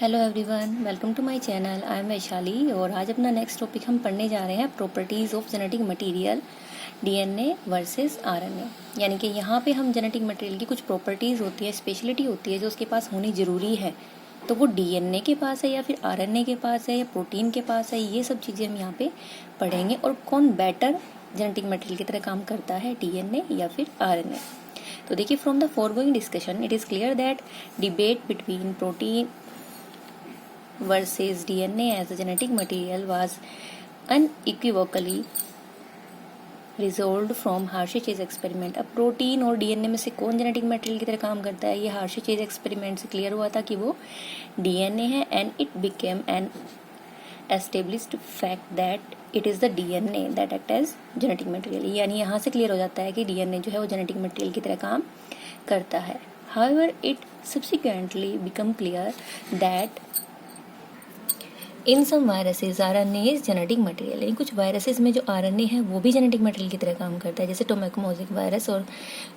Hello everyone, welcome to my channel. I am Vaishali और आज अपना नेक्स्ट टॉपिक हम पढ़ने जा रहे हैं properties of genetic material DNA versus RNA. यानी कि यहाँ पे हम जेनेटिक मटेरियल की कुछ प्रॉपर्टीज़ होती है, स्पेशलिटी होती है जो उसके पास होनी ज़रूरी है, तो वो डीएनए के पास है या फिर आरएनए के पास है या प्रोटीन के पास है। ये सब चीज़ें हम यहाँ पे पढ़ेंगे और कौन बेटर जेनेटिक मटेरियल की तरह काम करता है, डीएनए या फिर आरएनए। तो देखिए, from the forgoing discussion it is clear that debate between protein versus DNA as a genetic material was unequivocally resolved from Hershey-Chase experiment। अब प्रोटीन और डीएनए में से कौन जेनेटिक मटेरियल की तरह काम करता है, ये हार्शे-चेज एक्सपेरिमेंट से क्लियर हुआ था कि वो डीएनए है। And it became an established fact that it is the DNA that act as genetic material. यानी यहाँ से क्लियर हो जाता है कि डीएनए जो है वो जेनेटिक मटेरियल की तरह काम करता है। However, it subsequently become clear that in some viruses RNA is genetic material. यानी कुछ वायरसेज में जो आरएनए है वो भी जेनेटिक मटेरियल की तरह काम करता है, जैसे टोमेकोमोजिक वायरस और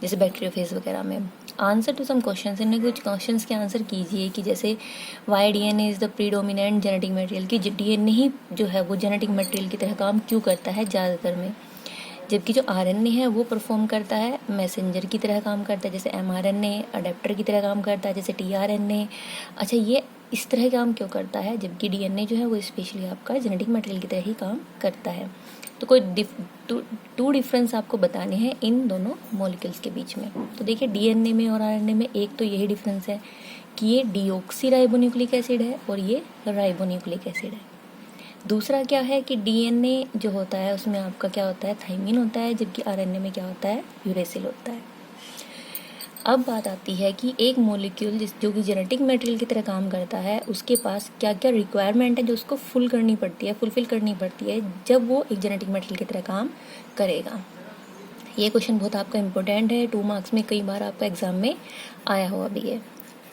जैसे बैक्टीरियोफेज वगैरह में। आंसर टू सम क्वेश्चंस, इनमें कुछ क्वेश्चंस के आंसर कीजिए कि जैसे why DNA is the predominant genetic material, कि डीएनए ही जो है वो जेनेटिक मटेरियल की तरह काम क्यों करता है ज़्यादातर में, जबकि जो आरएनए है वो परफॉर्म करता है मैसेंजर की तरह काम करता है, जैसे एमआरएनए अडेप्टर की तरह काम करता है, जैसे टीआरएनए। अच्छा, ये इस तरह काम क्यों करता है, जबकि डीएनए जो है वो स्पेशली आपका जेनेटिक मटेरियल की तरह ही काम करता है। तो कोई टू डिफरेंस आपको बताने हैं इन दोनों मॉलिक्यूल्स के बीच में। तो देखिए, डीएनए में और आरएनए में एक तो यही डिफरेंस है कि ये डीऑक्सी राइबोन्यूक्लिक एसिड है और ये राइबोन्यूक्लिक एसिड है। दूसरा क्या है कि डीएनए जो होता है उसमें आपका क्या होता है, थाइमिन होता है, जबकि आरएनए में क्या होता है, यूरेसिल होता है। अब बात आती है कि एक मॉलिक्यूल जो कि जेनेटिक मटेरियल की तरह काम करता है उसके पास क्या क्या रिक्वायरमेंट है जो उसको फुलफिल करनी पड़ती है जब वो एक जेनेटिक मटेरियल की तरह काम करेगा। ये क्वेश्चन बहुत आपका इम्पोर्टेंट है, 2 मार्क्स में कई बार आपका एग्जाम में आया हुआ भी है।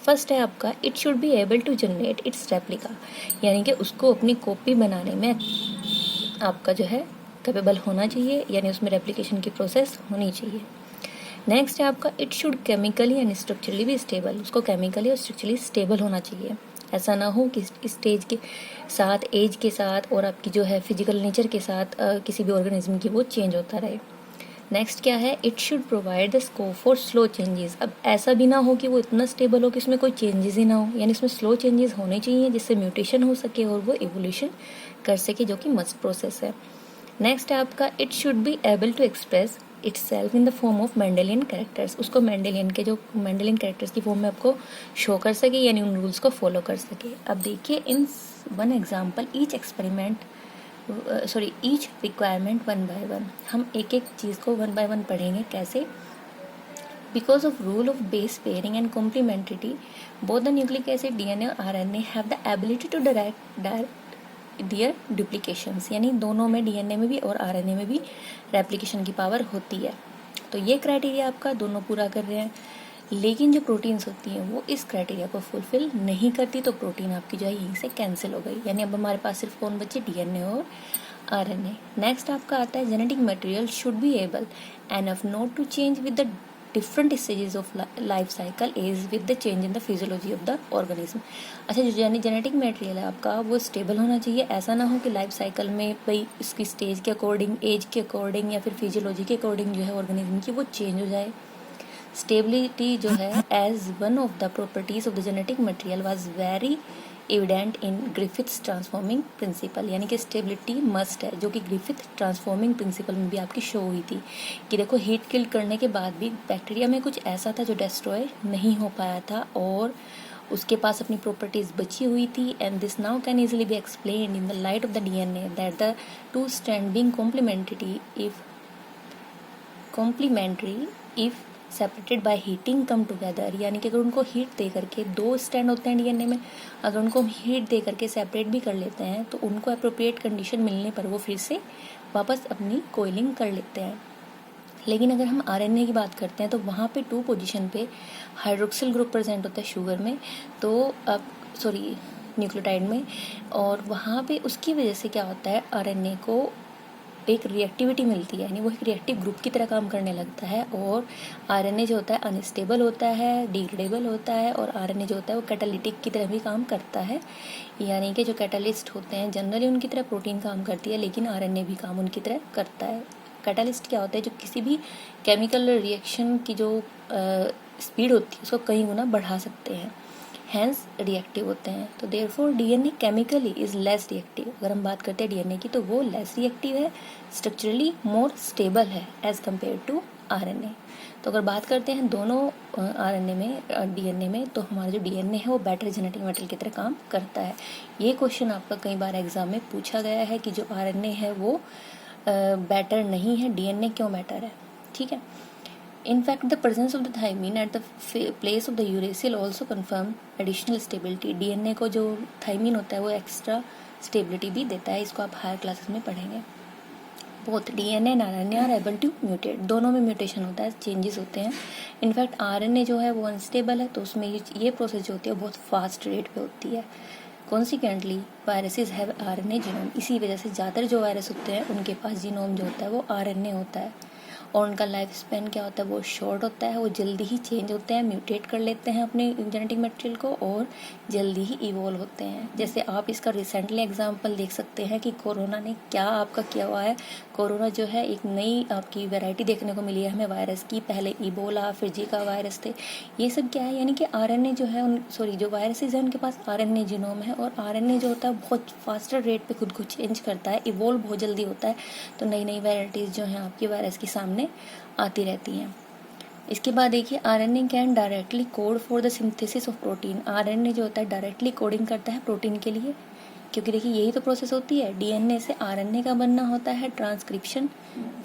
फर्स्ट है आपका, it should be able to generate its replica, यानी कि उसको अपनी कॉपी बनाने में आपका जो है कैपेबल होना चाहिए, यानी उसमें रेप्लिकेशन की प्रोसेस होनी चाहिए। नेक्स्ट है आपका, it should chemically and structurally भी स्टेबल, उसको केमिकली और स्ट्रक्चरली स्टेबल होना चाहिए। ऐसा ना हो कि स्टेज के साथ, एज के साथ और आपकी जो है फिजिकल नेचर के साथ किसी भी ऑर्गेनिज्म की वो चेंज होता रहे। नेक्स्ट क्या है, it should provide the scope for slow changes. अब ऐसा भी ना हो कि वो इतना स्टेबल हो कि उसमें कोई चेंजेस ही ना हो, यानी इसमें स्लो चेंजेस होने चाहिए जिससे म्यूटेशन हो सके और वो इवोल्यूशन कर सके, जो कि मस्ट प्रोसेस है। नेक्स्ट है आपका, it should be able to express itself in the form of Mendelian characters, उसको मेंडेलियन कैरेक्टर्स की फॉर्म में आपको शो कर सके, यानी उन रूल्स को फॉलो कर सके। अब देखिए, in one example each requirement one by one, हम एक एक चीज़ को वन बाय वन पढ़ेंगे। कैसे? Because of rule of base pairing and complementarity both the nucleic acid DNA और RNA have the ability to direct their duplications, यानी दोनों में, डीएनए में भी और आरएनए में भी रेप्लिकेशन की पावर होती है। तो ये क्राइटेरिया आपका दोनों पूरा कर रहे हैं, लेकिन जो प्रोटीन्स होती हैं वो इस क्राइटेरिया को फुलफिल नहीं करती, तो प्रोटीन आपकी जो है यहीं से कैंसिल हो गई। यानी अब हमारे पास सिर्फ कौन बचे, डीएनए और आरएनए। नेक्स्ट आपका आता है, genetic material should be able enough not to change with the different stages of life cycle is with the change in the physiology of the organism. अच्छा, जो जेनेटिक मटेरियल है आपका वो stable होना चाहिए। ऐसा ना हो कि लाइफ साइकिल में भाई इसकी स्टेज के अकॉर्डिंग, एज के अकॉर्डिंग या फिर फिजियोलॉजी के अकॉर्डिंग जो है ऑर्गेनिज्म की वो चेंज हो जाए। स्टेबिलिटी जो है as one of the properties of the genetic material was very evident in Griffith's transforming principle, यानी कि स्टेबिलिटी मस्ट है, जो कि ग्रिफिथ ट्रांसफॉर्मिंग प्रिंसिपल में भी आपकी शो हुई थी कि देखो, हीट किल करने के बाद भी बैक्टीरिया में कुछ ऐसा था जो डिस्ट्रॉय नहीं हो पाया था और उसके पास अपनी प्रॉपर्टीज बची हुई थी। And this now can easily be explained in the light of the DNA that the two strand being complementary if separated by heating come together, यानी कि अगर उनको हीट दे करके, 2 स्टैंड होते हैं डीएनए में, अगर उनको हम हीट दे करके सेपरेट भी कर लेते हैं तो उनको अप्रोप्रिएट कंडीशन मिलने पर वो फिर से वापस अपनी कोइलिंग कर लेते हैं। लेकिन अगर हम आरएनए की बात करते हैं तो वहाँ पे 2 पोजीशन पे हाइड्रोक्सिल ग्रुप प्रेजेंट होता है शुगर में, तो अब न्यूक्लियोटाइड में, और वहाँ पे उसकी वजह से क्या होता है, आरएनए को एक रिएक्टिविटी मिलती है, यानी वो एक रिएक्टिव ग्रुप की तरह काम करने लगता है। और आरएनए जो होता है अनस्टेबल होता है, डिग्रेडेबल होता है, और आरएनए जो होता है वो कैटालिटिक की तरह भी काम करता है। यानी कि जो कैटालिस्ट होते हैं जनरली उनकी तरह प्रोटीन काम करती है, लेकिन आरएनए भी काम उनकी तरह करता है। कैटालिस्ट क्या होता है, जो किसी भी केमिकल रिएक्शन की जो स्पीड होती है उसको कई गुना बढ़ा सकते हैं, हैंस रिएक्टिव होते हैं। तो therefore DNA chemically is less reactive. अगर हम बात करते हैं डीएनए की तो वो लेस रिएक्टिव है, स्ट्रक्चरली मोर स्टेबल है एज कम्पेयर टू आरएनए। तो अगर बात करते हैं दोनों आरएनए में डीएनए में, तो हमारा जो डीएनए है वो बेटर जेनेटिक मटेरियल की तरह काम करता है। ये क्वेश्चन आपका कई बार एग्जाम में पूछा गया है कि जो आरएनए है वो बेटर नहीं है, डीएनए क्यों बेटर है। ठीक है। In fact, the presence of the thymine at the place of the uracil also confirm additional stability. DNA को जो थाइमिन होता है वो एक्स्ट्रा स्टेबिलिटी भी देता है। इसको आप हायर क्लासेस में पढ़ेंगे। Both DNA and RNA are able to mutate, दोनों में म्यूटेशन होता है, चेंजेस होते हैं। इनफैक्ट आरएनए जो है वो अनस्टेबल है, तो उसमें ये प्रोसेस जो होती है बहुत फास्ट रेट पे होती है। Consequently viruses have RNA genome, इसी वजह से ज़्यादातर जो वायरस होते हैं उनके पास जीनोम जो होता है वो आरएनए होता है। और उनका लाइफ स्पैन क्या होता है, वो शॉर्ट होता है, वो जल्दी ही चेंज होते हैं, म्यूटेट कर लेते हैं अपने जेनेटिक मटेरियल को और जल्दी ही इवोल्व होते हैं। जैसे आप इसका रिसेंटली एग्जांपल देख सकते हैं कि कोरोना ने क्या आपका किया हुआ है। कोरोना जो है एक नई आपकी वैरायटी देखने को मिली है हमें वायरस की। पहले इबोला, फिर जीका वायरस थे। ये सब क्या है, यानी कि आरएनए जो है जो वायरसेस हैं उनके पास आरएनए जीनोम है, और आरएनए जो होता है बहुत फास्टर रेट पे खुद को चेंज करता है, इवोल्व बहुत जल्दी होता है। तो नई नई वैरायटीज़ जो हैं आपकी वायरस के सामने आती रहती हैं। इसके बाद देखिए RNA can directly code for the synthesis of protein. RNA जो होता है डायरेक्टली कोडिंग करता है प्रोटीन के लिए, क्योंकि देखिए यही तो प्रोसेस होती है। डीएनए से आरएनए का बनना होता है ट्रांसक्रिप्शन,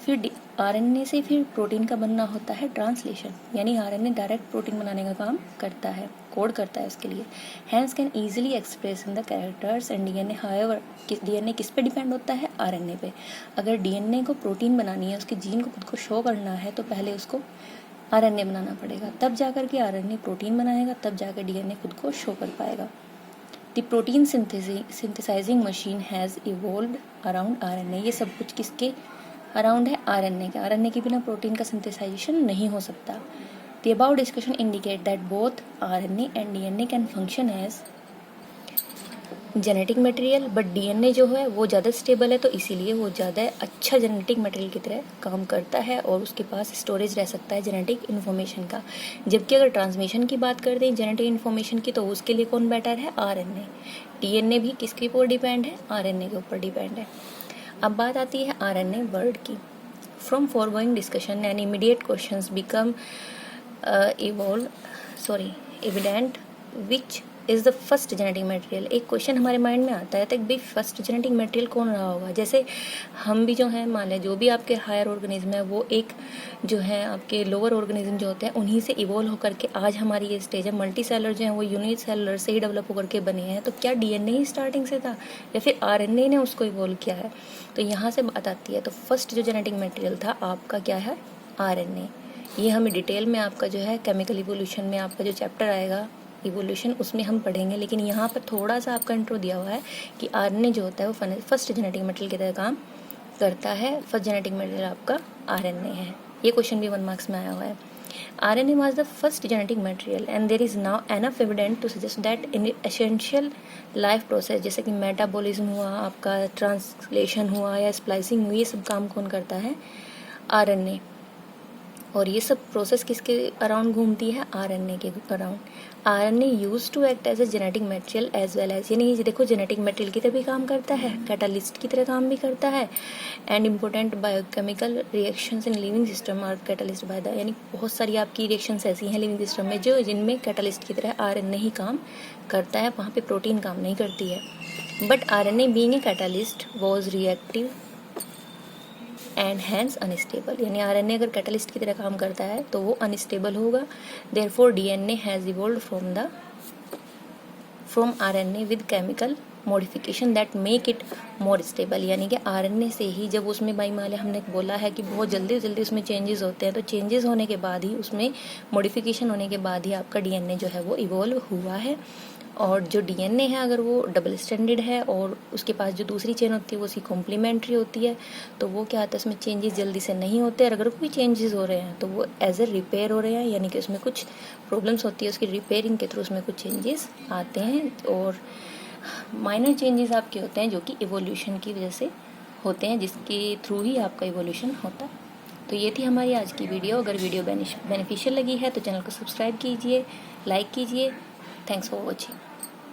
फिर आरएनए से फिर प्रोटीन का बनना होता है ट्रांसलेशन। यानी आरएनए डायरेक्ट प्रोटीन बनाने का काम करता है, कोड करता है उसके लिए। Hence can easily express in the characters and DNA. However DNA किस पे डिपेंड होता है, आरएनए पे। अगर डीएनए को प्रोटीन बनानी है, उसके जीन को खुद को शो करना है, तो पहले उसको आरएनए बनाना पड़ेगा, तब जाकर के आरएनए प्रोटीन बनाएगा, तब जाकर डीएनए खुद को शो कर पाएगा। The protein synthesizing machine has evolved around RNA। ये सब कुछ किसके अराउंड है, आरएनए के। आरएनए के बिना प्रोटीन का सिंथेसाइजेशन नहीं हो सकता। The above discussion indicate that both RNA and DNA can function as genetic material, but DNA जो है वो ज़्यादा स्टेबल है, तो इसीलिए वो ज़्यादा अच्छा जेनेटिक मटेरियल की तरह काम करता है और उसके पास स्टोरेज रह सकता है जेनेटिक इन्फॉर्मेशन का। जबकि अगर ट्रांसमिशन की बात करते हैं जेनेटिक इन्फॉर्मेशन की, तो उसके लिए कौन बेटर है, आरएनए। डीएनए भी किसके ऊपर डिपेंड है, आरएनए के ऊपर डिपेंड है। अब बात आती है आरएनए वर्ड की। From forgoing discussion and immediate questions become evident which is the first genetic material. एक क्वेश्चन हमारे माइंड में आता है तो भाई फर्स्ट जेनेटिक मटेरियल कौन रहा होगा। जैसे हम भी जो हैं, मान लें जो भी आपके हायर ऑर्गेनिज्म है वो एक जो है आपके लोअर ऑर्गेनिज्म जो होते हैं उन्हीं से इवोल्व होकर के आज हमारी ये स्टेज है। मल्टी सेलर जो है वो यूनिट सेलर से ही डेवलप होकर के बने हैं। तो क्या डीएनए ही स्टार्टिंग से था या फिर आरएनए ने उसको इवोल्व किया है, तो यहाँ से बात आती है। तो फर्स्ट जो जेनेटिक मटेरियल था आपका क्या है, आरएनए। ये हमें डिटेल में आपका जो है केमिकल इवोल्यूशन में आपका जो चैप्टर आएगा इवोल्यूशन, उसमें हम पढ़ेंगे। लेकिन यहाँ पर थोड़ा सा आपका इंट्रो दिया हुआ है कि आरएनए जो होता है वो फर्स्ट जेनेटिक मटेरियल की तरह काम करता है। फर्स्ट जेनेटिक मटेरियल आपका आरएनए है। ये क्वेश्चन भी 1 मार्क्स में आया हुआ है। RNA was the first genetic material and there is now enough evident to suggest that in essential life process, जैसे कि मेटाबॉलिज्म हुआ, आपका ट्रांसलेशन हुआ या स्प्लाइसिंग हुई, ये सब काम कौन करता है, आरएनए। और ये सब प्रोसेस किसके अराउंड घूमती है, आरएनए के around. RNA use to act as a genetic material as well as, यानी देखो जेनेटिक मटेरियल की तरह भी काम करता है, कैटालिस्ट की तरह काम भी करता है। And important biochemical reactions in living system are catalyst by the, यानी बहुत सारी आपकी रिएक्शंस ऐसी हैं लिविंग सिस्टम में जो जिनमें कैटालिस्ट की तरह आरएनए ही काम करता है, वहाँ पे प्रोटीन काम नहीं करती है। But RNA being a catalyst was reactive and hence unstable, यानी आरएनए अगर कैटालिस्ट की तरह काम करता है तो वो अनस्टेबल होगा। Therefore DNA has evolved from RNA with chemical modification that make it more stable, यानी कि आरएनए से ही जब उसमें बाई माले हमने बोला है कि बहुत जल्दी जल्दी उसमें चेंजेस होते हैं, तो चेंजेस होने के बाद ही उसमें मॉडिफिकेशन होने के बाद ही आपका डीएनए जो है वो इवॉल्व हुआ है। और जो डीएनए है अगर वो डबल स्टैंडर्ड है और उसके पास जो दूसरी चेन होती है वो उसकी कॉम्प्लीमेंट्री होती है, तो वो क्या होता है, उसमें चेंजेस जल्दी से नहीं होते। और अगर कोई चेंजेस हो रहे हैं तो वो एज ए रिपेयर हो रहे हैं, यानी कि उसमें कुछ प्रॉब्लम्स होती है, उसकी रिपेयरिंग के थ्रू उसमें कुछ चेंजेस आते हैं। और माइनर चेंजेस आपके होते हैं जो कि इवोल्यूशन की वजह से होते हैं, जिसके थ्रू ही आपका इवोल्यूशन होता है। तो ये थी हमारी आज की वीडियो। अगर वीडियो बेनिफिशियल लगी है तो चैनल को सब्सक्राइब कीजिए, लाइक कीजिए। Thanks for watching.